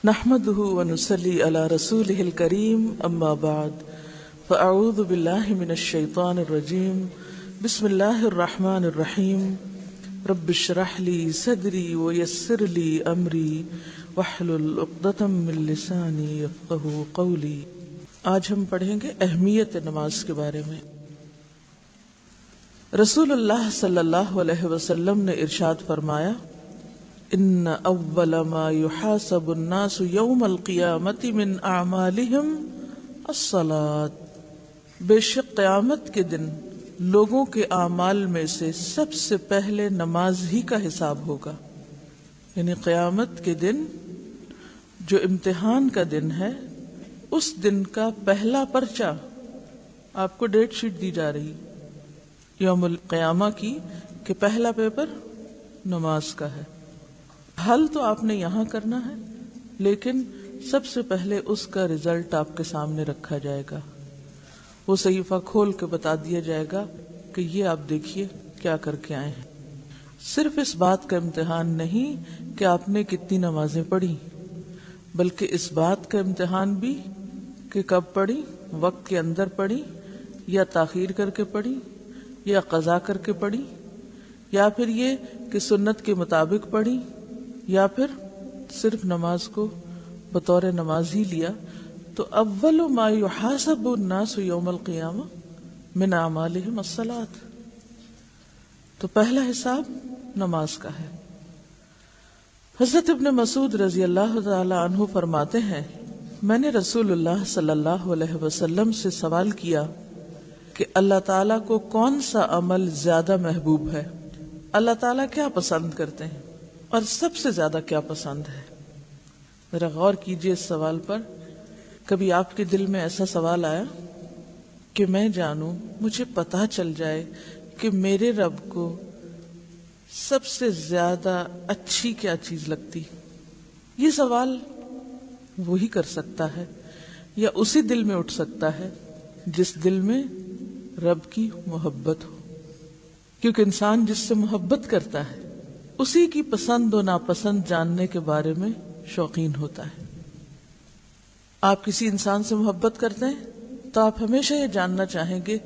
نحمده ونصلي على رسوله الكريم اما بعد فاعوذ بالله من الشيطان الرجيم بسم الله الرحمن الرحيم رب اشرح لي صدري ويسر لي امري واحلل عقدة من لساني يفقهوا قولي۔ آج ہم پڑھیں گے اہمیت نماز کے بارے میں۔ رسول اللہ صلی اللہ علیہ وسلم نے ارشاد فرمایا، ان اول ما يحاسب الناس يوم القیامت من اعمالهم الصلاۃ، بے شک قیامت کے دن لوگوں کے اعمال میں سے سب سے پہلے نماز ہی کا حساب ہوگا۔ یعنی قیامت کے دن جو امتحان کا دن ہے، اس دن کا پہلا پرچہ آپ کو ڈیٹ شیٹ دی جا رہی یوم القیامہ کی کہ پہلا پیپر نماز کا ہے۔ حل تو آپ نے یہاں کرنا ہے، لیکن سب سے پہلے اس کا رزلٹ آپ کے سامنے رکھا جائے گا۔ وہ صحیفہ کھول کے بتا دیا جائے گا کہ یہ آپ دیکھیے کیا کر کے آئے ہیں۔ صرف اس بات کا امتحان نہیں کہ آپ نے کتنی نمازیں پڑھی، بلکہ اس بات کا امتحان بھی کہ کب پڑھی، وقت کے اندر پڑھی یا تاخیر کر کے پڑھی یا قضا کر کے پڑھی، یا پھر یہ کہ سنت کے مطابق پڑھی، یا پھر صرف نماز کو بطور نماز ہی لیا۔ تو اول ما یحاسب الناس یوم القیامہ من اعمالہم الصلاۃ، تو پہلا حساب نماز کا ہے۔ حضرت ابن مسعود رضی اللہ تعالی عنہ فرماتے ہیں، میں نے رسول اللہ صلی اللہ علیہ وسلم سے سوال کیا کہ اللہ تعالیٰ کو کون سا عمل زیادہ محبوب ہے، اللہ تعالیٰ کیا پسند کرتے ہیں اور سب سے زیادہ کیا پسند ہے۔ ذرا غور کیجئے اس سوال پر۔ کبھی آپ کے دل میں ایسا سوال آیا کہ میں جانوں، مجھے پتہ چل جائے کہ میرے رب کو سب سے زیادہ اچھی کیا چیز لگتی؟ یہ سوال وہی کر سکتا ہے یا اسی دل میں اٹھ سکتا ہے جس دل میں رب کی محبت ہو، کیونکہ انسان جس سے محبت کرتا ہے اسی کی پسند و ناپسند جاننے کے بارے میں شوقین ہوتا ہے۔ آپ کسی انسان سے محبت کرتے ہیں تو آپ ہمیشہ یہ جاننا چاہیں گے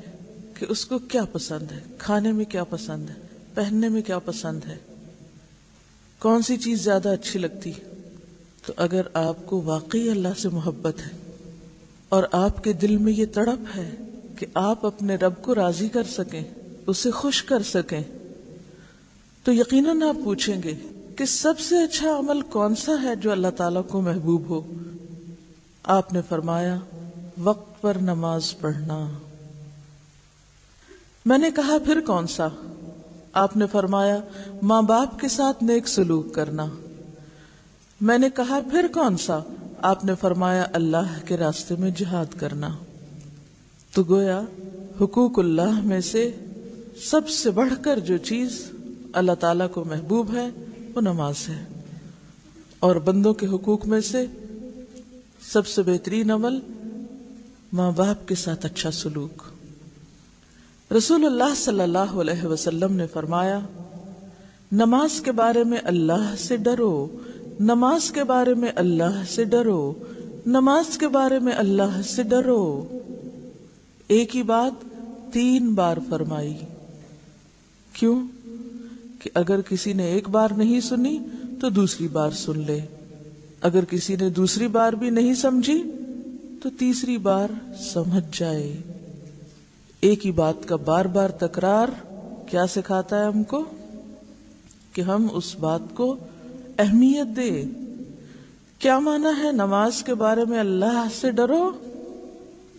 کہ اس کو کیا پسند ہے، کھانے میں کیا پسند ہے، پہننے میں کیا پسند ہے، کون سی چیز زیادہ اچھی لگتی۔ تو اگر آپ کو واقعی اللہ سے محبت ہے اور آپ کے دل میں یہ تڑپ ہے کہ آپ اپنے رب کو راضی کر سکیں، اسے خوش کر سکیں، تو یقیناً آپ پوچھیں گے کہ سب سے اچھا عمل کون سا ہے جو اللہ تعالیٰ کو محبوب ہو۔ آپ نے فرمایا، وقت پر نماز پڑھنا۔ میں نے کہا پھر کون سا؟ آپ نے فرمایا، ماں باپ کے ساتھ نیک سلوک کرنا۔ میں نے کہا پھر کون سا؟ آپ نے فرمایا، اللہ کے راستے میں جہاد کرنا۔ تو گویا حقوق اللہ میں سے سب سے بڑھ کر جو چیز اللہ تعالیٰ کو محبوب ہے وہ نماز ہے، اور بندوں کے حقوق میں سے سب سے بہترین عمل ماں باپ کے ساتھ اچھا سلوک۔ رسول اللہ صلی اللہ علیہ وسلم نے فرمایا، نماز کے بارے میں اللہ سے ڈرو، نماز کے بارے میں اللہ سے ڈرو، نماز کے بارے میں اللہ سے ڈرو۔ ایک ہی بات 3 بار فرمائی۔ کیوں؟ کہ اگر کسی نے ایک بار نہیں سنی تو دوسری بار سن لے، اگر کسی نے دوسری بار بھی نہیں سمجھی تو تیسری بار سمجھ جائے۔ ایک ہی بات کا بار بار تکرار کیا سکھاتا ہے ہم کو؟ کہ ہم اس بات کو اہمیت دے۔ کیا معنی ہے نماز کے بارے میں اللہ سے ڈرو؟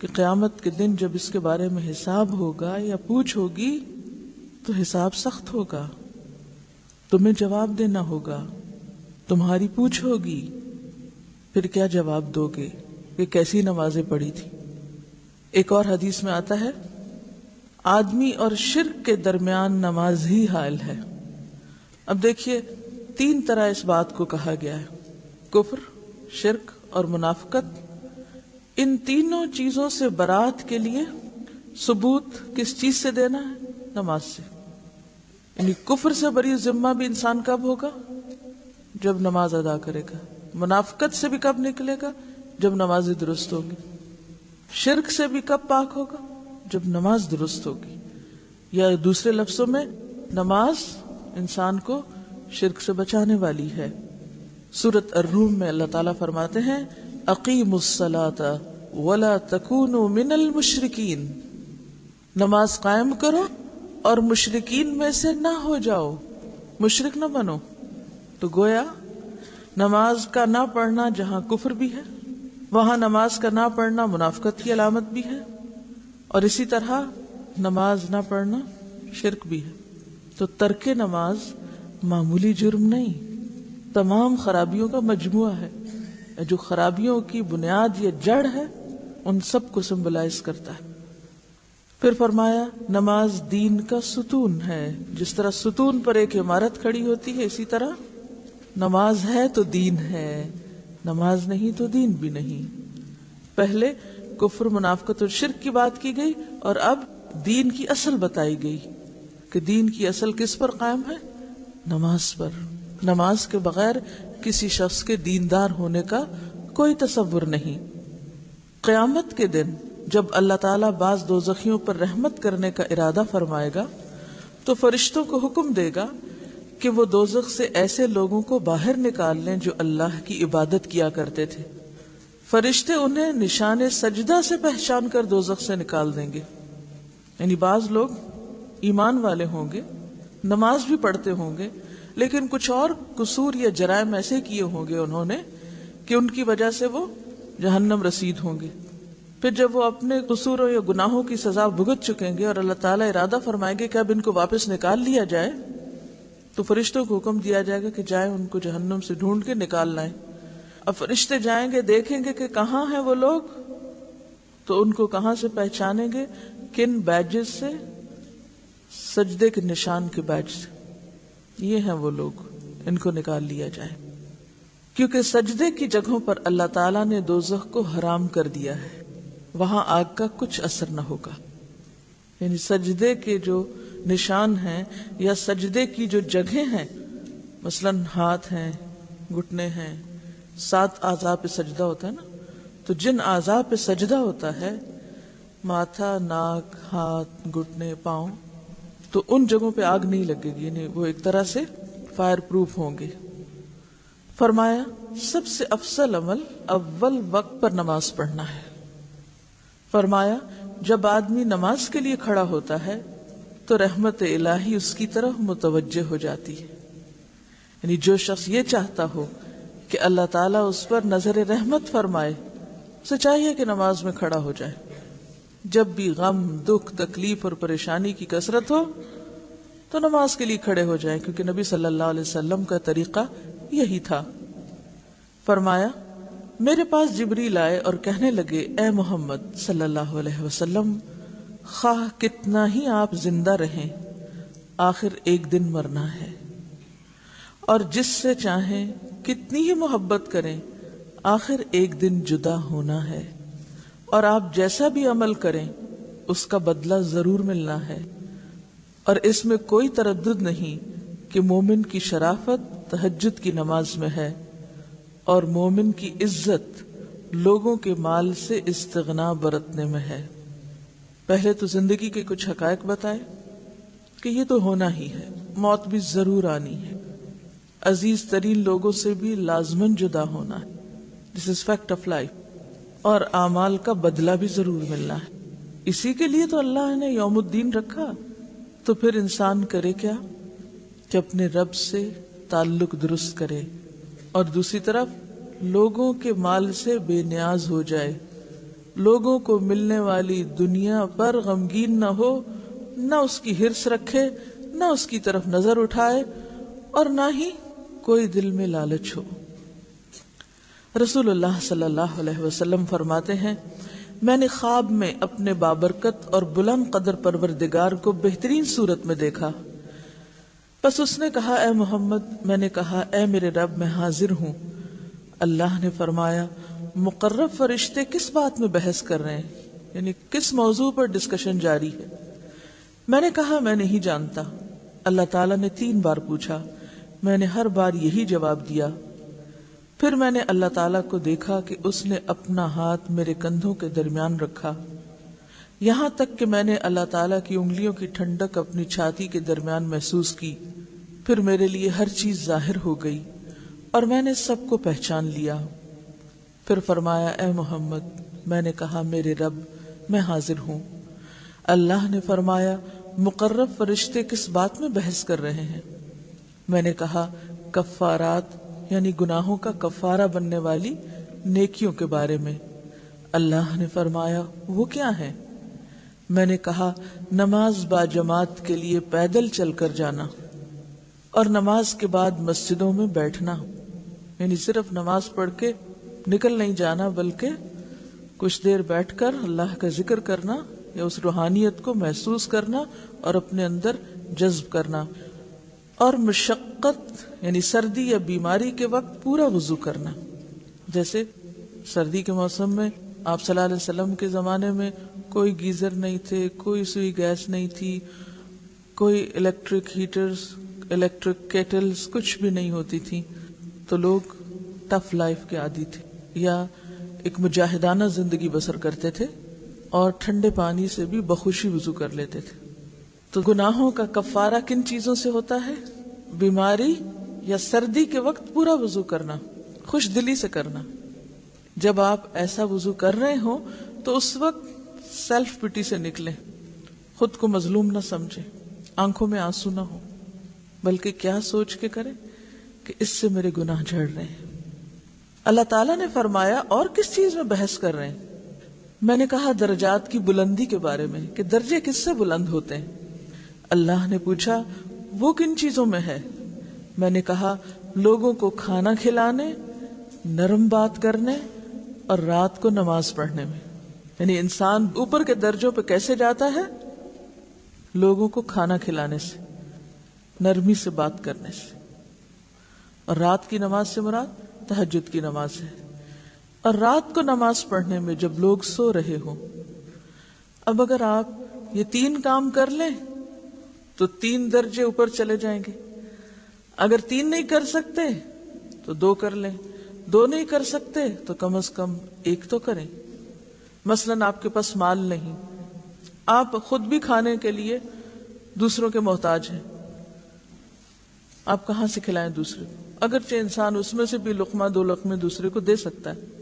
کہ قیامت کے دن جب اس کے بارے میں حساب ہوگا یا پوچھ ہوگی تو حساب سخت ہوگا، تمہیں جواب دینا ہوگا، تمہاری پوچھ ہوگی، پھر کیا جواب دو گے کہ کیسی نمازیں پڑھی تھی؟ ایک اور حدیث میں آتا ہے، آدمی اور شرک کے درمیان نماز ہی حائل ہے۔ اب دیکھیے 3 طرح اس بات کو کہا گیا ہے، کفر، شرک اور منافقت۔ ان تینوں چیزوں سے برات کے لیے ثبوت کس چیز سے دینا ہے؟ نماز سے۔ یعنی کفر سے بری ذمہ بھی انسان کب ہوگا؟ جب نماز ادا کرے گا۔ منافقت سے بھی کب نکلے گا؟ جب نماز درست ہوگی. شرک سے بھی کب پاک ہوگا؟ جب نماز درست ہوگی. یا دوسرے لفظوں میں نماز انسان کو شرک سے بچانے والی ہے. سورۃ الروم میں اللہ تعالیٰ فرماتے ہیں اقیموا الصلاۃ ولا تکونوا من المشرکین، نماز قائم کرو اور مشرکین میں سے نہ ہو جاؤ، مشرک نہ بنو. تو گویا نماز کا نہ پڑھنا جہاں کفر بھی ہے، وہاں نماز کا نہ پڑھنا منافقت کی علامت بھی ہے، اور اسی طرح نماز نہ پڑھنا شرک بھی ہے. تو ترک نماز معمولی جرم نہیں، تمام خرابیوں کا مجموعہ ہے. جو خرابیوں کی بنیاد یا جڑ ہے ان سب کو سمبلائز کرتا ہے. پھر فرمایا نماز دین کا ستون ہے. جس طرح ستون پر ایک عمارت کھڑی ہوتی ہے، اسی طرح نماز ہے تو دین ہے، نماز نہیں تو دین بھی نہیں. پہلے کفر، منافقت اور شرک کی بات کی گئی، اور اب دین کی اصل بتائی گئی کہ دین کی اصل کس پر قائم ہے؟ نماز پر. نماز کے بغیر کسی شخص کے دیندار ہونے کا کوئی تصور نہیں. قیامت کے دن جب اللہ تعالیٰ بعض دوزخیوں پر رحمت کرنے کا ارادہ فرمائے گا تو فرشتوں کو حکم دے گا کہ وہ دوزخ سے ایسے لوگوں کو باہر نکال لیں جو اللہ کی عبادت کیا کرتے تھے. فرشتے انہیں نشان سجدہ سے پہچان کر دوزخ سے نکال دیں گے. یعنی بعض لوگ ایمان والے ہوں گے، نماز بھی پڑھتے ہوں گے، لیکن کچھ اور قصور یا جرائم ایسے کیے ہوں گے انہوں نے کہ ان کی وجہ سے وہ جہنم رسید ہوں گے. پھر جب وہ اپنے قصوروں یا گناہوں کی سزا بھگت چکیں گے اور اللہ تعالیٰ ارادہ فرمائیں گے کہ اب ان کو واپس نکال لیا جائے، تو فرشتوں کو حکم دیا جائے گا کہ جائیں ان کو جہنم سے ڈھونڈ کے نکال لائیں. اب فرشتے جائیں گے، دیکھیں گے کہ کہاں ہیں وہ لوگ، تو ان کو کہاں سے پہچانیں گے؟ کن بیجز سے؟ سجدے کے نشان کے بیج سے. یہ ہیں وہ لوگ، ان کو نکال لیا جائے. کیونکہ سجدے کی جگہوں پر اللہ تعالیٰ نے دوزخ کو حرام کر دیا ہے، وہاں آگ کا کچھ اثر نہ ہوگا. یعنی سجدے کے جو نشان ہیں یا سجدے کی جو جگہیں ہیں، مثلا ہاتھ ہیں، گھٹنے ہیں، 7 اعضاء پہ سجدہ ہوتا ہے نا، تو جن اعضاء پہ سجدہ ہوتا ہے، ماتھا، ناک، ہاتھ، گھٹنے، پاؤں، تو ان جگہوں پہ آگ نہیں لگے گی، یعنی وہ ایک طرح سے فائر پروف ہوں گے. فرمایا سب سے افضل عمل اول وقت پر نماز پڑھنا ہے. فرمایا جب آدمی نماز کے لیے کھڑا ہوتا ہے تو رحمت الہی اس کی طرف متوجہ ہو جاتی ہے. یعنی جو شخص یہ چاہتا ہو کہ اللہ تعالیٰ اس پر نظر رحمت فرمائے، اسے چاہیے کہ نماز میں کھڑا ہو جائے. جب بھی غم، دکھ، تکلیف اور پریشانی کی کثرت ہو تو نماز کے لیے کھڑے ہو جائیں، کیونکہ نبی صلی اللہ علیہ وسلم کا طریقہ یہی تھا. فرمایا میرے پاس جبریل آئے اور کہنے لگے اے محمد صلی اللہ علیہ وسلم، خواہ کتنا ہی آپ زندہ رہیں، آخر ایک دن مرنا ہے، اور جس سے چاہیں کتنی ہی محبت کریں، آخر ایک دن جدا ہونا ہے، اور آپ جیسا بھی عمل کریں اس کا بدلہ ضرور ملنا ہے. اور اس میں کوئی تردد نہیں کہ مومن کی شرافت تہجد کی نماز میں ہے، اور مومن کی عزت لوگوں کے مال سے استغنا برتنے میں ہے. پہلے تو زندگی کے کچھ حقائق بتائے کہ یہ تو ہونا ہی ہے، موت بھی ضرور آنی ہے، عزیز ترین لوگوں سے بھی لازماً جدا ہونا ہے، دس از فیکٹ آف لائف، اور اعمال کا بدلہ بھی ضرور ملنا ہے. اسی کے لیے تو اللہ نے یوم الدین رکھا. تو پھر انسان کرے کیا کہ اپنے رب سے تعلق درست کرے، اور دوسری طرف لوگوں کے مال سے بے نیاز ہو جائے، لوگوں کو ملنے والی دنیا پر غمگین نہ ہو، نہ اس کی حرص رکھے، نہ اس کی طرف نظر اٹھائے، اور نہ ہی کوئی دل میں لالچ ہو. رسول اللہ صلی اللہ علیہ وسلم فرماتے ہیں میں نے خواب میں اپنے بابرکت اور بلند قدر پروردگار کو بہترین صورت میں دیکھا. پس اس نے کہا اے محمد، میں نے کہا اے میرے رب میں حاضر ہوں. اللہ نے فرمایا مقرب فرشتے کس بات میں بحث کر رہے ہیں، یعنی کس موضوع پر ڈسکشن جاری ہے؟ میں نے کہا میں نہیں جانتا. اللہ تعالیٰ نے 3 بار پوچھا، میں نے ہر بار یہی جواب دیا. پھر میں نے اللہ تعالیٰ کو دیکھا کہ اس نے اپنا ہاتھ میرے کندھوں کے درمیان رکھا، یہاں تک کہ میں نے اللہ تعالیٰ کی انگلیوں کی ٹھنڈک اپنی چھاتی کے درمیان محسوس کی۔ پھر میرے لیے ہر چیز ظاہر ہو گئی اور میں نے سب کو پہچان لیا۔ پھر فرمایا، اے محمد۔ میں نے کہا، میرے رب، میں حاضر ہوں۔ اللہ نے فرمایا، مقرب فرشتے کس بات میں بحث کر رہے ہیں؟ میں نے کہا، کفارات یعنی گناہوں کا کفارہ بننے والی نیکیوں کے بارے میں۔ اللہ نے فرمایا، وہ کیا ہے؟ میں نے کہا، نماز با جماعت کے لیے پیدل چل کر جانا اور نماز کے بعد مسجدوں میں بیٹھنا، یعنی صرف نماز پڑھ کے نکل نہیں جانا بلکہ کچھ دیر بیٹھ کر اللہ کا ذکر کرنا یا اس روحانیت کو محسوس کرنا اور اپنے اندر جذب کرنا، اور مشقت یعنی سردی یا بیماری کے وقت پورا وضو کرنا۔ جیسے سردی کے موسم میں آپ صلی اللہ علیہ وسلم کے زمانے میں کوئی گیزر نہیں تھے، کوئی سوئی گیس نہیں تھی، کوئی الیکٹرک ہیٹرز، الیکٹرک کیٹلز کچھ بھی نہیں ہوتی تھی، تو لوگ ٹف لائف کے عادی تھے یا ایک مجاہدانہ زندگی بسر کرتے تھے اور ٹھنڈے پانی سے بھی بخوشی وضو کر لیتے تھے۔ تو گناہوں کا کفارہ کن چیزوں سے ہوتا ہے؟ بیماری یا سردی کے وقت پورا وضو کرنا، خوش دلی سے کرنا۔ جب آپ ایسا وضو کر رہے ہوں تو اس وقت سیلف پٹی سے نکلیں، خود کو مظلوم نہ سمجھیں، آنکھوں میں آنسو نہ ہو، بلکہ کیا سوچ کے کریں کہ اس سے میرے گناہ جھڑ رہے ہیں۔ اللہ تعالیٰ نے فرمایا، اور کس چیز میں بحث کر رہے ہیں؟ میں نے کہا، درجات کی بلندی کے بارے میں کہ درجے کس سے بلند ہوتے ہیں۔ اللہ نے پوچھا، وہ کن چیزوں میں ہے؟ میں نے کہا، لوگوں کو کھانا کھلانے، نرم بات کرنے اور رات کو نماز پڑھنے میں۔ یعنی انسان اوپر کے درجوں پہ کیسے جاتا ہے؟ لوگوں کو کھانا کھلانے سے، نرمی سے بات کرنے سے، اور رات کی نماز سے مراد تہجد کی نماز ہے، اور رات کو نماز پڑھنے میں جب لوگ سو رہے ہوں۔ اب اگر آپ یہ 3 کام کر لیں تو 3 درجے اوپر چلے جائیں گے۔ اگر 3 نہیں کر سکتے تو 2 کر لیں، 2 نہیں کر سکتے تو کم از کم 1 تو کریں۔ مثلاً آپ کے پاس مال نہیں، آپ خود بھی کھانے کے لیے دوسروں کے محتاج ہیں، آپ کہاں سے کھلائیں دوسرے کو؟ اگرچہ انسان اس میں سے بھی لقمہ 2 لقمے دوسرے کو دے سکتا ہے،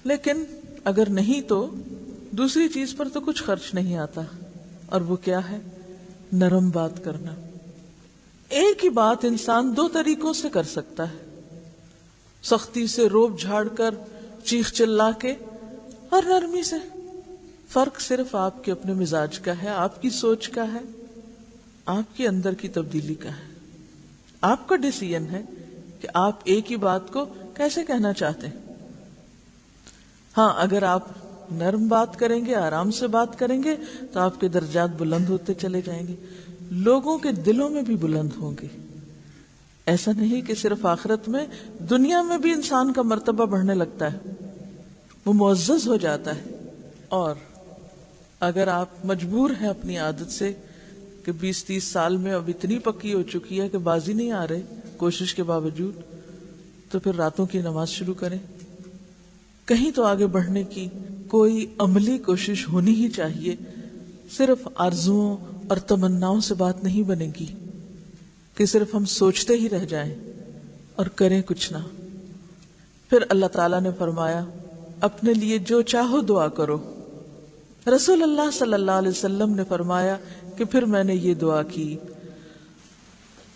لیکن اگر نہیں تو دوسری چیز پر تو کچھ خرچ نہیں آتا، اور وہ کیا ہے؟ نرم بات کرنا۔ ایک ہی بات انسان 2 طریقوں سے کر سکتا ہے، سختی سے روب جھاڑ کر، چیخ چلا کے، اور نرمی سے۔ فرق صرف آپ کے اپنے مزاج کا ہے، آپ کی سوچ کا ہے، آپ کے اندر کی تبدیلی کا ہے۔ آپ کا ڈیسیژن ہے کہ آپ ایک ہی بات کو کیسے کہنا چاہتے ہیں۔ ہاں، اگر آپ نرم بات کریں گے، آرام سے بات کریں گے تو آپ کے درجات بلند ہوتے چلے جائیں گے، لوگوں کے دلوں میں بھی بلند ہوں گے۔ ایسا نہیں کہ صرف آخرت میں، دنیا میں بھی انسان کا مرتبہ بڑھنے لگتا ہے، وہ معزز ہو جاتا ہے۔ اور اگر آپ مجبور ہیں اپنی عادت سے کہ 20-30 سال میں اب اتنی پکی ہو چکی ہے کہ بازی نہیں آ رہے کوشش کے باوجود، تو پھر راتوں کی نماز شروع کریں۔ کہیں تو آگے بڑھنے کی کوئی عملی کوشش ہونی ہی چاہیے، صرف آرزوؤں اور تمناؤں سے بات نہیں بنے گی کہ صرف ہم سوچتے ہی رہ جائیں اور کریں کچھ نہ۔ پھر اللہ تعالیٰ نے فرمایا، اپنے لیے جو چاہو دعا کرو۔ رسول اللہ صلی اللہ علیہ وسلم نے فرمایا کہ پھر میں نے یہ دعا کی،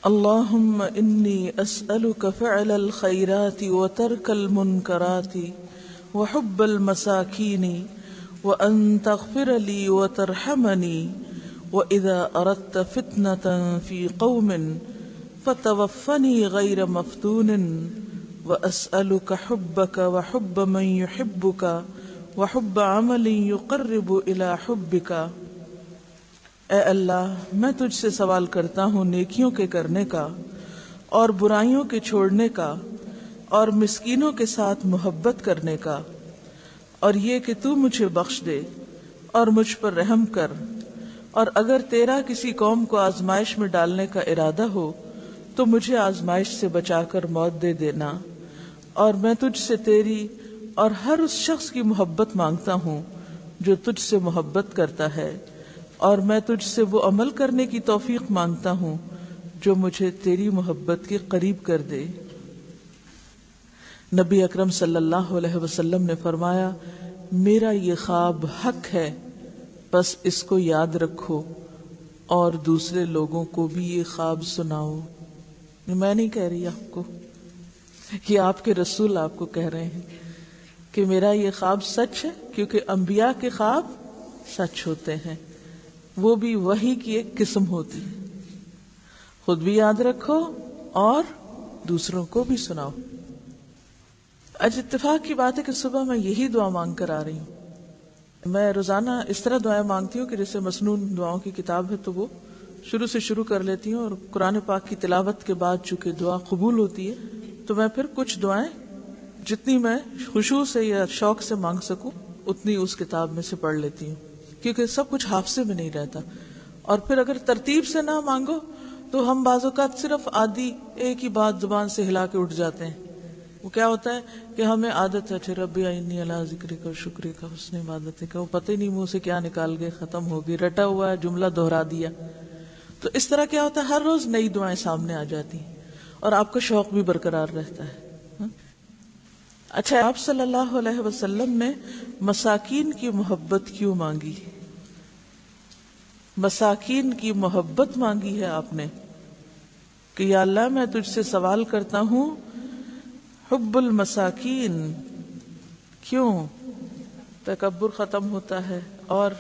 اللہم انی اسألک فعل الخیرات وترک المنکرات وحب المساکین وان تغفر لی وترحمنی واذا اردت فتنة فی قوم فتوفنی غیر مفتون واسألک حبک وحب من یحبک وحب عمل یقرب الی حبک۔ اے اللہ، میں تجھ سے سوال کرتا ہوں نیکیوں کے کرنے کا اور برائیوں کے چھوڑنے کا اور مسکینوں کے ساتھ محبت کرنے کا، اور یہ کہ تو مجھے بخش دے اور مجھ پر رحم کر، اور اگر تیرا کسی قوم کو آزمائش میں ڈالنے کا ارادہ ہو تو مجھے آزمائش سے بچا کر موت دے دینا، اور میں تجھ سے تیری اور ہر اس شخص کی محبت مانگتا ہوں جو تجھ سے محبت کرتا ہے، اور میں تجھ سے وہ عمل کرنے کی توفیق مانگتا ہوں جو مجھے تیری محبت کے قریب کر دے۔ نبی اکرم صلی اللہ علیہ وسلم نے فرمایا، میرا یہ خواب حق ہے، بس اس کو یاد رکھو اور دوسرے لوگوں کو بھی یہ خواب سناؤ۔ میں نہیں کہہ رہی آپ کو، یہ آپ کے رسول آپ کو کہہ رہے ہیں کہ میرا یہ خواب سچ ہے، کیونکہ انبیاء کے خواب سچ ہوتے ہیں، وہ بھی وحی کی ایک قسم ہوتی ہے۔ خود بھی یاد رکھو اور دوسروں کو بھی سناؤ۔ آج اتفاق کی بات ہے کہ صبح میں یہی دعا مانگ کر آ رہی ہوں۔ میں روزانہ اس طرح دعائیں مانگتی ہوں کہ جیسے مسنون دعاؤں کی کتاب ہے تو وہ شروع سے شروع کر لیتی ہوں، اور قرآن پاک کی تلاوت کے بعد چونکہ دعا قبول ہوتی ہے تو میں پھر کچھ دعائیں جتنی میں خشوع سے یا شوق سے مانگ سکوں اتنی اس کتاب میں سے پڑھ لیتی ہوں، کیونکہ سب کچھ حافظے میں نہیں رہتا۔ اور پھر اگر ترتیب سے نہ مانگو تو ہم بعض اوقات صرف آدھی ایک ہی بات زبان سے ہلا کے اٹھ جاتے ہیں۔ وہ کیا ہوتا ہے کہ ہمیں عادت ہے ربی انی علی ذکرک و شکرک و حسن عبادتک، وہ پتہ ہی نہیں منہ سے کیا نکال گئے، ختم ہو گئی، رٹا ہوا ہے جملہ دہرا دیا۔ تو اس طرح کیا ہوتا ہے، ہر روز نئی دعائیں سامنے آ جاتی ہیں اور آپ کا شوق بھی برقرار رہتا ہے۔ اچھا، آپ صلی اللہ علیہ وسلم نے مساکین کی محبت کیوں مانگی؟ مساکین کی محبت مانگی ہے آپ نے کہ یا اللہ میں تجھ سے سوال کرتا ہوں حب المساکین۔ کیوں؟ تکبر ختم ہوتا ہے، اور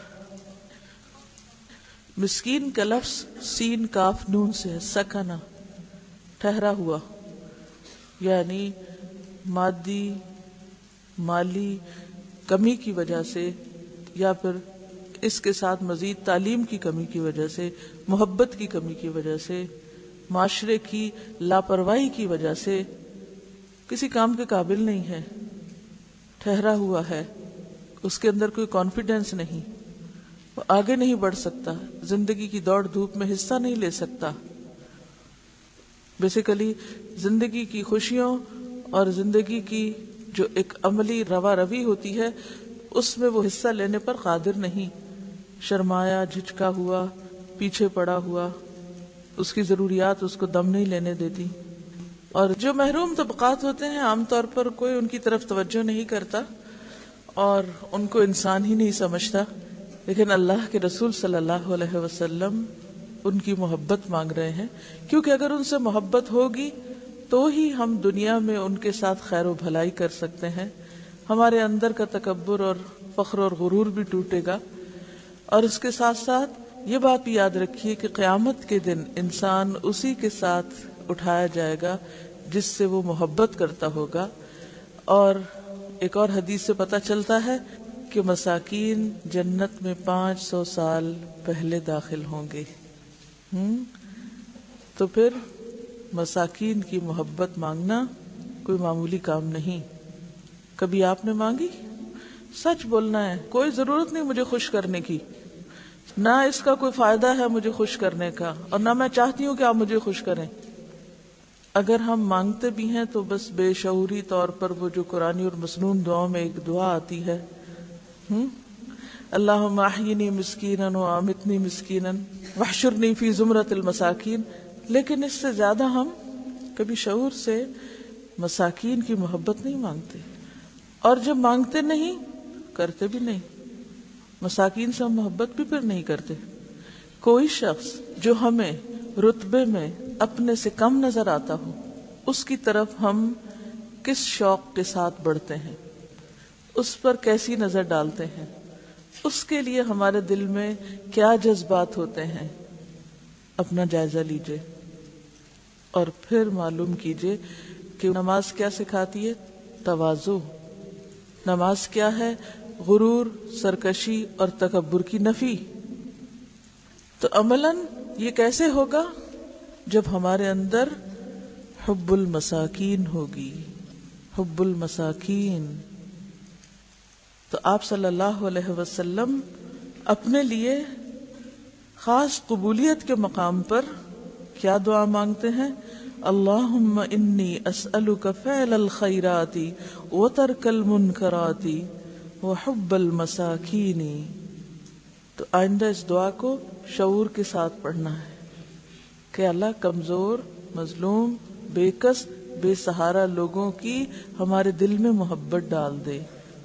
مسکین کا لفظ سین کاف نون سے ہے، سکنا، ٹھہرا ہوا، یعنی مالی کمی کی وجہ سے یا پھر اس کے ساتھ مزید تعلیم کی کمی کی وجہ سے، محبت کی کمی کی وجہ سے، معاشرے کی لاپرواہی کی وجہ سے کسی کام کے قابل نہیں ہے، ٹھہرا ہوا ہے، اس کے اندر کوئی کانفیڈنس نہیں، وہ آگے نہیں بڑھ سکتا، زندگی کی دوڑ دھوپ میں حصہ نہیں لے سکتا۔ بیسیکلی زندگی کی خوشیوں اور زندگی کی جو ایک عملی روا روی ہوتی ہے اس میں وہ حصہ لینے پر قادر نہیں، شرمایا، جھجکا ہوا، پیچھے پڑا ہوا، اس کی ضروریات اس کو دم نہیں لینے دیتی۔ اور جو محروم طبقات ہوتے ہیں عام طور پر کوئی ان کی طرف توجہ نہیں کرتا اور ان کو انسان ہی نہیں سمجھتا، لیکن اللہ کے رسول صلی اللہ علیہ وسلم ان کی محبت مانگ رہے ہیں، کیونکہ اگر ان سے محبت ہوگی تو ہی ہم دنیا میں ان کے ساتھ خیر و بھلائی کر سکتے ہیں، ہمارے اندر کا تکبر اور فخر اور غرور بھی ٹوٹے گا۔ اور اس کے ساتھ ساتھ یہ بات بھی یاد رکھیے کہ قیامت کے دن انسان اسی کے ساتھ اٹھایا جائے گا جس سے وہ محبت کرتا ہوگا۔ اور ایک اور حدیث سے پتہ چلتا ہے کہ مساکین جنت میں 500 سال پہلے داخل ہوں گے۔ تو پھر مساکین کی محبت مانگنا کوئی معمولی کام نہیں۔ کبھی آپ نے مانگی؟ سچ بولنا ہے، کوئی ضرورت نہیں مجھے خوش کرنے کی، نہ اس کا کوئی فائدہ ہے مجھے خوش کرنے کا، اور نہ میں چاہتی ہوں کہ آپ مجھے خوش کریں۔ اگر ہم مانگتے بھی ہیں تو بس بے شعوری طور پر وہ جو قرآنی اور مسنون دعاؤں میں ایک دعا آتی ہے، اللہم احیینی مسکینا وامتنی مسکینا واحشرنی فی زمرۃ المساکین، لیکن اس سے زیادہ ہم کبھی شعور سے مساکین کی محبت نہیں مانگتے، اور جب مانگتے نہیں کرتے بھی نہیں، مساکین سے ہم محبت بھی پھر نہیں کرتے۔ کوئی شخص جو ہمیں رتبے میں اپنے سے کم نظر آتا ہو اس کی طرف ہم کس شوق کے ساتھ بڑھتے ہیں، اس پر کیسی نظر ڈالتے ہیں، اس کے لیے ہمارے دل میں کیا جذبات ہوتے ہیں، اپنا جائزہ لیجئے اور پھر معلوم کیجئے کہ نماز کیا سکھاتی ہے؟ تواضع۔ نماز کیا ہے؟ غرور، سرکشی اور تکبر کی نفی۔ تو عملاً یہ کیسے ہوگا؟ جب ہمارے اندر حب المساکین ہوگی، حب المساکین۔ تو آپ صلی اللہ علیہ وسلم اپنے لیے خاص قبولیت کے مقام پر کیا دعا مانگتے ہیں؟ اللہم انی اسألک فعل الخیرات وترک المنکرات وحب المساکین. تو آئندہ اس دعا کو شعور کے ساتھ پڑھنا ہے کہ اللہ کمزور، مظلوم، بے کس، بے سہارا لوگوں کی ہمارے دل میں محبت ڈال دے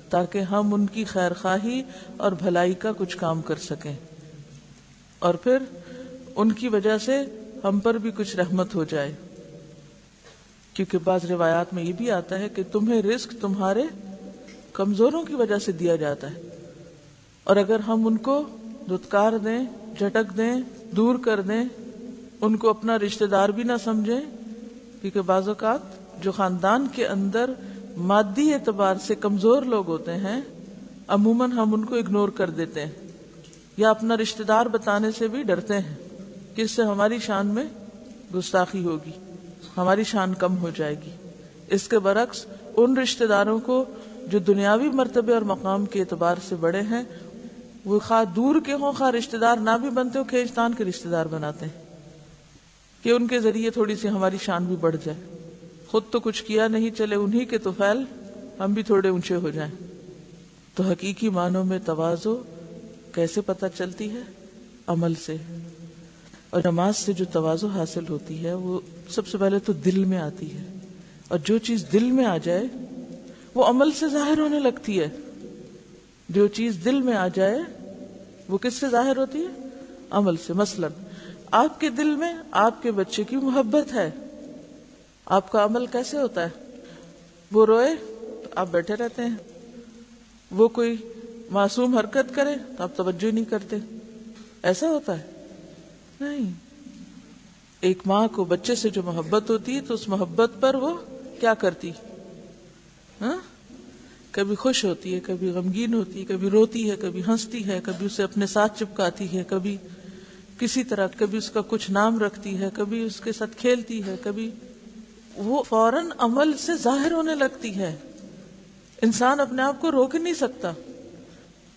تاکہ ہم ان کی خیر خواہی اور بھلائی کا کچھ کام کر سکیں، اور پھر ان کی وجہ سے ہم پر بھی کچھ رحمت ہو جائے. کیونکہ بعض روایات میں یہ بھی آتا ہے کہ تمہیں رزق تمہارے کمزوروں کی وجہ سے دیا جاتا ہے، اور اگر ہم ان کو دھتکار دیں، جھٹک دیں، دور کر دیں، ان کو اپنا رشتہ دار بھی نہ سمجھیں، کیونکہ بعض اوقات جو خاندان کے اندر مادی اعتبار سے کمزور لوگ ہوتے ہیں عموماً ہم ان کو اگنور کر دیتے ہیں یا اپنا رشتہ دار بتانے سے بھی ڈرتے ہیں کہ اس سے ہماری شان میں گستاخی ہوگی، ہماری شان کم ہو جائے گی. اس کے برعکس ان رشتہ داروں کو جو دنیاوی مرتبے اور مقام کے اعتبار سے بڑے ہیں، وہ خواہ دور کے ہوں خواہ رشتہ دار نہ بھی بنتے ہو، کھینچ تان کے رشتہ دار بناتے ہیں کہ ان کے ذریعے تھوڑی سی ہماری شان بھی بڑھ جائے. خود تو کچھ کیا نہیں، چلے انہی کے تو فعل ہم بھی تھوڑے اونچے ہو جائیں. تو حقیقی معنوں میں تواضع کیسے پتہ چلتی ہے؟ عمل سے. اور نماز سے جو تواضع حاصل ہوتی ہے وہ سب سے پہلے تو دل میں آتی ہے، اور جو چیز دل میں آ جائے وہ عمل سے ظاہر ہونے لگتی ہے. جو چیز دل میں آ جائے وہ کس سے ظاہر ہوتی ہے؟ عمل سے. مثلا آپ کے دل میں آپ کے بچے کی محبت ہے، آپ کا عمل کیسے ہوتا ہے؟ وہ روئے تو آپ بیٹھے رہتے ہیں، وہ کوئی معصوم حرکت کرے تو آپ توجہ نہیں کرتے. ایسا ہوتا ہے؟ نہیں. ایک ماں کو بچے سے جو محبت ہوتی ہے تو اس محبت پر وہ کیا کرتی؟ کبھی خوش ہوتی ہے، کبھی غمگین ہوتی ہے، کبھی روتی ہے، کبھی ہنستی ہے، کبھی اسے اپنے ساتھ چپکاتی ہے، کبھی کسی طرح، کبھی اس کا کچھ نام رکھتی ہے، کبھی اس کے ساتھ کھیلتی ہے، کبھی وہ فوراً عمل سے ظاہر ہونے لگتی ہے. انسان اپنے آپ کو روک نہیں سکتا.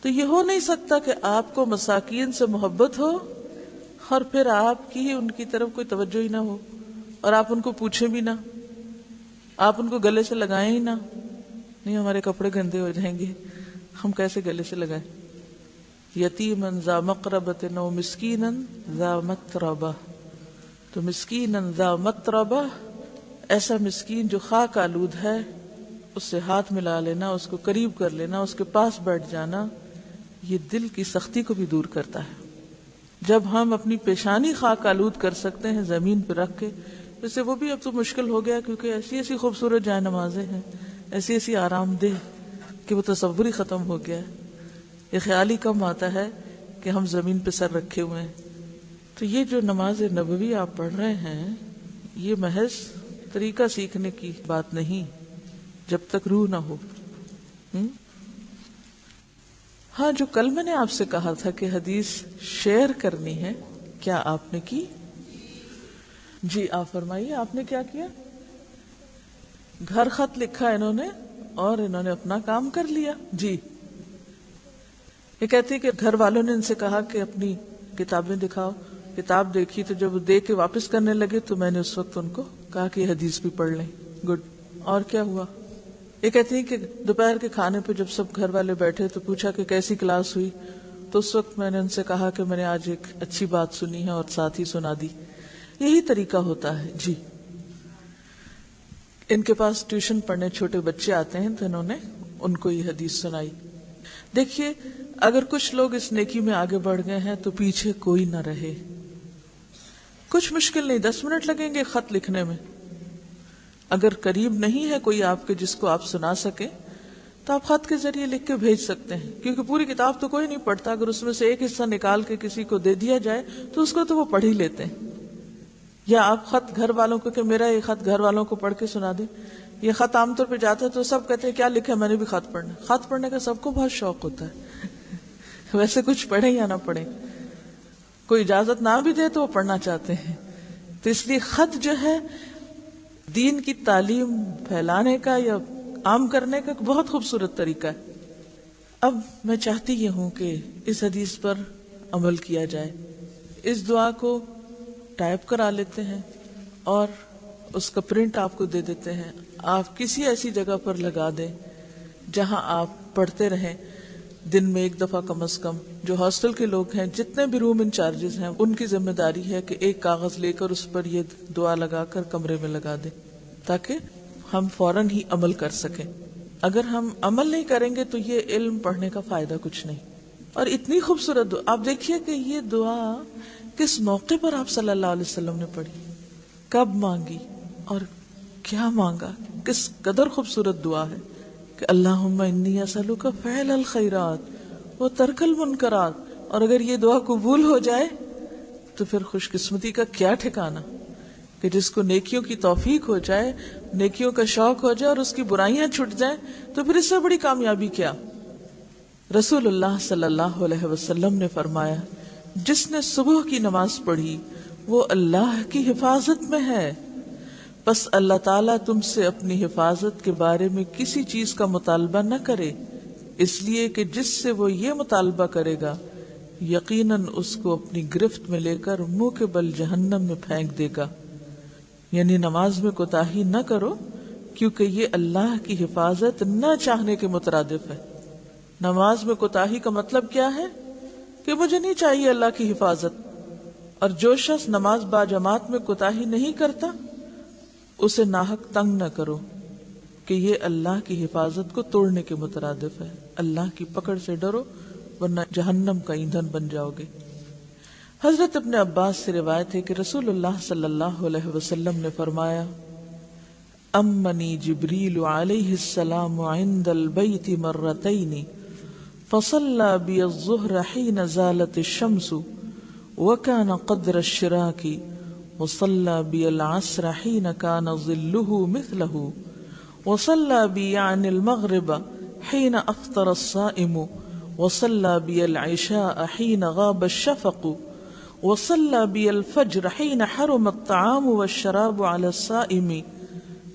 تو یہ ہو نہیں سکتا کہ آپ کو مساکین سے محبت ہو اور پھر آپ کی ان کی طرف کوئی توجہ ہی نہ ہو، اور آپ ان کو پوچھیں بھی نہ، آپ ان کو گلے سے لگائیں ہی نہ. نہیں، ہمارے کپڑے گندے ہو جائیں گے، ہم کیسے گلے سے لگائیں؟ یتیما ذا مقربۃ و مسکینا ذا متربہ. تو مسکینا ذا متربہ، ایسا مسکین جو خاک آلود ہے، اس سے ہاتھ ملا لینا، اس کو قریب کر لینا، اس کے پاس بیٹھ جانا، یہ دل کی سختی کو بھی دور کرتا ہے. جب ہم اپنی پیشانی خاک آلود کر سکتے ہیں زمین پہ رکھ کے، ویسے وہ بھی اب تو مشکل ہو گیا کیونکہ ایسی ایسی خوبصورت جائے نمازیں ہیں، ایسی ایسی آرام دہ کہ وہ تصور ہی ختم ہو گیا ہے. یہ خیال ہی کم آتا ہے کہ ہم زمین پہ سر رکھے ہوئے ہیں. تو یہ جو نماز نبوی آپ پڑھ رہے ہیں، یہ محض طریقہ سیکھنے کی بات نہیں جب تک روح نہ ہو. ہاں، جو کل میں نے آپ سے کہا تھا کہ حدیث شیئر کرنی ہے، کیا آپ نے کی؟ جی آپ فرمائیے، آپ نے کیا کیا؟ گھر خط لکھا انہوں نے اور انہوں نے اپنا کام کر لیا. جی یہ کہتی کہ گھر والوں نے ان سے کہا کہ اپنی کتابیں دکھاؤ. کتاب دیکھی تو جب وہ دے کے واپس کرنے لگے تو میں نے اس وقت ان کو کہا کہ یہ حدیث بھی پڑھ لیں. گڈ. اور کیا ہوا؟ یہ کہتی ہیں کہ دوپہر کے کھانے پہ جب سب گھر والے بیٹھے تو پوچھا کہ کیسی کلاس ہوئی، تو اس وقت میں نے ان سے کہا کہ میں نے آج ایک اچھی بات سنی ہے اور ساتھ ہی سنا دی. یہی طریقہ ہوتا ہے. جی ان کے پاس ٹیوشن پڑھنے چھوٹے بچے آتے ہیں تو انہوں نے ان کو یہ حدیث سنائی. دیکھیے اگر کچھ لوگ اس نیکی میں آگے بڑھ گئے ہیں تو پیچھے کوئی نہ رہے. کچھ مشکل نہیں، 10 منٹ لگیں گے خط لکھنے میں. اگر قریب نہیں ہے کوئی آپ کے جس کو آپ سنا سکیں تو آپ خط کے ذریعے لکھ کے بھیج سکتے ہیں، کیونکہ پوری کتاب تو کوئی نہیں پڑھتا. اگر اس میں سے ایک حصہ نکال کے کسی کو دے دیا جائے تو اس کو تو وہ پڑھ ہی لیتے ہیں. یا آپ خط گھر والوں کو کہ میرا یہ خط گھر والوں کو پڑھ کے سنا دیں. یہ خط عام طور پہ جاتا ہے تو سب کہتے ہیں کیا لکھا ہے، میں نے بھی خط پڑھنا. خط پڑھنے کا سب کو بہت شوق ہوتا ہے ویسے کچھ پڑھیں یا نہ پڑھیں، کوئی اجازت نہ بھی دے تو وہ پڑھنا چاہتے ہیں. تو اس لیے خط جو ہے دین کی تعلیم پھیلانے کا یا عام کرنے کا بہت خوبصورت طریقہ ہے. اب میں چاہتی یہ ہوں کہ اس حدیث پر عمل کیا جائے. اس دعا کو ٹائپ کرا لیتے ہیں اور اس کا پرنٹ آپ کو دے دیتے ہیں. آپ کسی ایسی جگہ پر لگا دیں جہاں آپ پڑھتے رہیں دن میں ایک دفعہ کم از کم. جو ہاسٹل کے لوگ ہیں، جتنے بھی روم انچارجز ہیں، ان کی ذمہ داری ہے کہ ایک کاغذ لے کر اس پر یہ دعا لگا کر کمرے میں لگا دیں تاکہ ہم فوراً ہی عمل کر سکیں. اگر ہم عمل نہیں کریں گے تو یہ علم پڑھنے کا فائدہ کچھ نہیں. اور اتنی خوبصورت دعا آپ دیکھیے کہ یہ دعا کس موقع پر آپ صلی اللہ علیہ وسلم نے پڑھی، کب مانگی اور کیا مانگا. کس قدر خوبصورت دعا ہے کہ اللہم انی اسألک فعل الخیرات و ترک المنکرات. اور اگر یہ دعا قبول ہو جائے تو پھر خوش قسمتی کا کیا ٹھکانہ کہ جس کو نیکیوں کی توفیق ہو جائے، نیکیوں کا شوق ہو جائے اور اس کی برائیاں چھٹ جائیں تو پھر اس سے بڑی کامیابی کیا. رسول اللہ صلی اللہ علیہ وسلم نے فرمایا جس نے صبح کی نماز پڑھی وہ اللہ کی حفاظت میں ہے، بس اللہ تعالیٰ تم سے اپنی حفاظت کے بارے میں کسی چیز کا مطالبہ نہ کرے، اس لیے کہ جس سے وہ یہ مطالبہ کرے گا یقیناً اس کو اپنی گرفت میں لے کر منہ کے بل جہنم میں پھینک دے گا. یعنی نماز میں کوتاہی نہ کرو کیونکہ یہ اللہ کی حفاظت نہ چاہنے کے مترادف ہے. نماز میں کوتاہی کا مطلب کیا ہے کہ مجھے نہیں چاہیے اللہ کی حفاظت. اور جو شخص نماز با جماعت میں کوتاہی نہیں کرتا اسے ناحق تنگ نہ کرو کہ یہ اللہ کی حفاظت کو توڑنے کے مترادف ہے. اللہ کی پکڑ سے ڈرو ورنہ جہنم کا ایندھن بن جاؤ گے. حضرت ابن عباس سے روایت ہے کہ رسول اللہ صلی اللہ علیہ وسلم نے فرمایا امنی جبریل علیہ السلام عند البیت مرتین فصلى بي الظهر حين زالت الشمس وكان قدر الشراك وصلى بي العصر حين كان ظله مثله وصلى بي عن المغرب حين أفطر الصائم وصلى بي العشاء حين غاب الشفق وصلى بي الفجر حين حرم الطعام والشراب على الصائم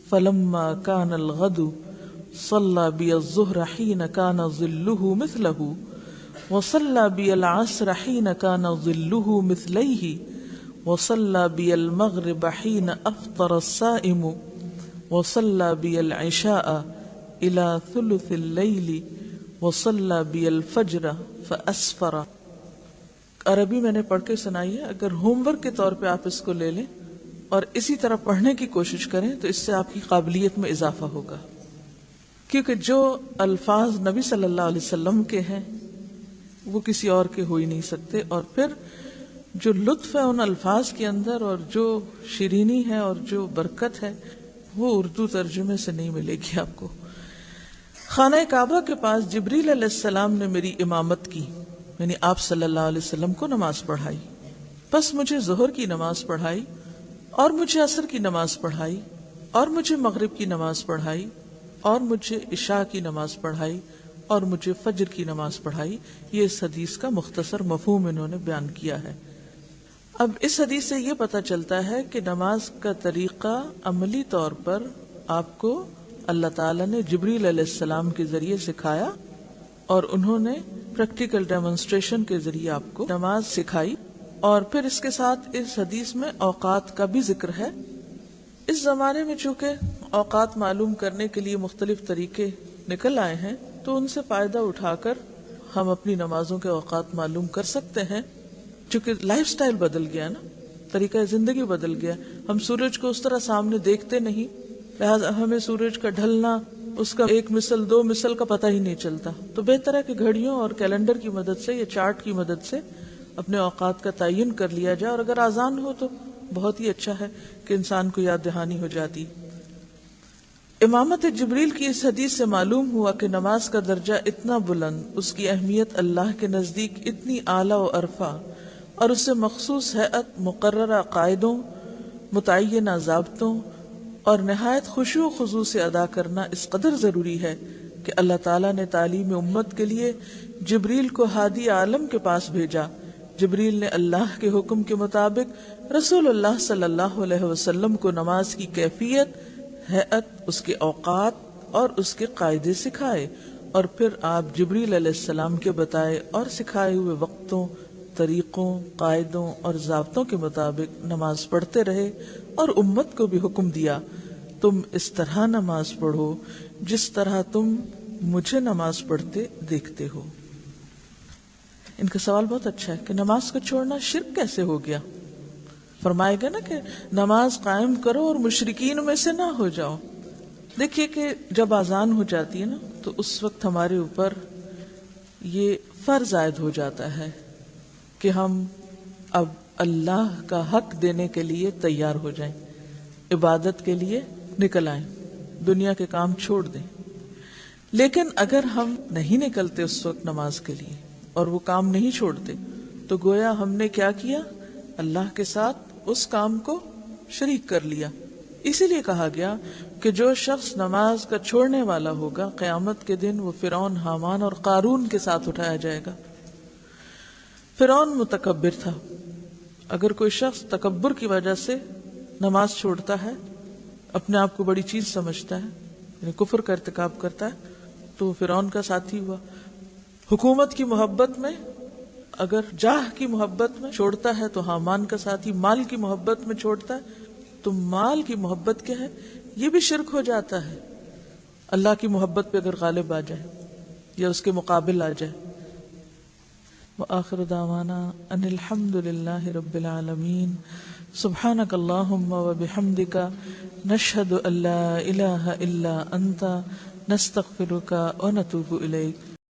فلما كان الغد صلى بي الظهر حين كان ظله مثله وصلى بي العصر حين كان ظله مثليه وصلى بي المغرب حين أفطر الصائم وصلى بي العشاء إلى ثلث الليل وصلى بي الفجر فأسفر. عربی میں نے پڑھ کے سنائی ہے. اگر ہوم ورک کے طور پہ آپ اس کو لے لیں اور اسی طرح پڑھنے کی کوشش کریں تو اس سے آپ کی قابلیت میں اضافہ ہوگا. کیونکہ جو الفاظ نبی صلی اللہ علیہ وسلم کے ہیں وہ کسی اور کے ہو ہی نہیں سکتے. اور پھر جو لطف ہے ان الفاظ کے اندر اور جو شیرینی ہے اور جو برکت ہے وہ اردو ترجمے سے نہیں ملے گی آپ کو. خانہ کعبہ کے پاس جبریل علیہ السلام نے میری امامت کی، یعنی آپ صلی اللہ علیہ وسلم کو نماز پڑھائی. پس مجھے ظہر کی نماز پڑھائی اور مجھے عصر کی نماز پڑھائی اور مجھے مغرب کی نماز پڑھائی اور مجھے عشاء کی نماز پڑھائی اور مجھے فجر کی نماز پڑھائی. یہ اس حدیث کا مختصر مفہوم انہوں نے بیان کیا ہے. اب اس حدیث سے یہ پتہ چلتا ہے کہ نماز کا طریقہ عملی طور پر آپ کو اللہ تعالیٰ نے جبریل علیہ السلام کے ذریعے سکھایا اور انہوں نے پریکٹیکل ڈیمونسٹریشن کے ذریعے آپ کو نماز سکھائی. اور پھر اس کے ساتھ اس حدیث میں اوقات کا بھی ذکر ہے. اس زمانے میں چونکہ اوقات معلوم کرنے کے لیے مختلف طریقے نکل آئے ہیں تو ان سے فائدہ اٹھا کر ہم اپنی نمازوں کے اوقات معلوم کر سکتے ہیں. چونکہ لائف سٹائل بدل گیا نا، طریقہ زندگی بدل گیا. ہم سورج کو اس طرح سامنے دیکھتے نہیں، لہٰذا ہمیں سورج کا ڈھلنا، اس کا 1 مثل 2 مثل کا پتہ ہی نہیں چلتا. تو بہتر ہے کہ گھڑیوں اور کیلنڈر کی مدد سے یا چارٹ کی مدد سے اپنے اوقات کا تعین کر لیا جائے. اور اگر آسان ہو تو بہت ہی اچھا ہے کہ انسان کو یاد دہانی ہو جاتی. امامت جبریل کی اس حدیث سے معلوم ہوا کہ نماز کا درجہ اتنا بلند، اس کی اہمیت اللہ کے نزدیک اتنی اعلیٰ و عرفہ اور اس سے مخصوص ہیئت، مقررہ قاعدوں، متعینہ ضابطوں اور نہایت خشوع و خضوع سے ادا کرنا اس قدر ضروری ہے کہ اللہ تعالیٰ نے تعلیم امت کے لیے جبریل کو ہادی عالم کے پاس بھیجا. جبریل نے اللہ کے حکم کے مطابق رسول اللہ صلی اللہ علیہ وسلم کو نماز کی کیفیت، ہیئت، اس کے اوقات اور اس کے قاعدے سکھائے. اور پھر آپ جبریل علیہ السلام کے بتائے اور سکھائے ہوئے وقتوں، طریقوں، قاعدوں اور ضابطوں کے مطابق نماز پڑھتے رہے اور امت کو بھی حکم دیا تم اس طرح نماز پڑھو جس طرح تم مجھے نماز پڑھتے دیکھتے ہو۔ ان کا سوال بہت اچھا ہے کہ نماز کو چھوڑنا شرک کیسے ہو گیا؟ فرمائے گا نا کہ نماز قائم کرو اور مشرکین میں سے نہ ہو جاؤ۔ دیکھیے کہ جب اذان ہو جاتی ہے نا تو اس وقت ہمارے اوپر یہ فرض عائد ہو جاتا ہے کہ ہم اب اللہ کا حق دینے کے لیے تیار ہو جائیں، عبادت کے لیے نکل آئیں، دنیا کے کام چھوڑ دیں۔ لیکن اگر ہم نہیں نکلتے اس وقت نماز کے لیے اور وہ کام نہیں چھوڑتے تو گویا ہم نے کیا کیا؟ اللہ کے ساتھ اس کام کو شریک کر لیا۔ اسی لیے کہا گیا کہ جو شخص نماز کا چھوڑنے والا ہوگا قیامت کے دن وہ فرعون، حامان اور قارون کے ساتھ اٹھایا جائے گا۔ فرعون متکبر تھا۔ اگر کوئی شخص تکبر کی وجہ سے نماز چھوڑتا ہے، اپنے آپ کو بڑی چیز سمجھتا ہے، یعنی کفر کا ارتکاب کرتا ہے، تو وہ فرعون کا ساتھی ہوا۔ حکومت کی محبت میں، اگر جاہ کی محبت میں چھوڑتا ہے تو حامان کا ساتھی، مال کی محبت میں چھوڑتا ہے تو مال کی محبت کیا ہے؟ یہ بھی شرک ہو جاتا ہے۔ اللہ کی محبت پہ اگر غالب آ جائے یا اس کے مقابل آ جائے۔ وآخر دعوانا ان الحمد للہ رب العالمین سبحانک اللہم وبحمدک نشہد ان لا الہ الا انت نستغفرک ونتوب الیک۔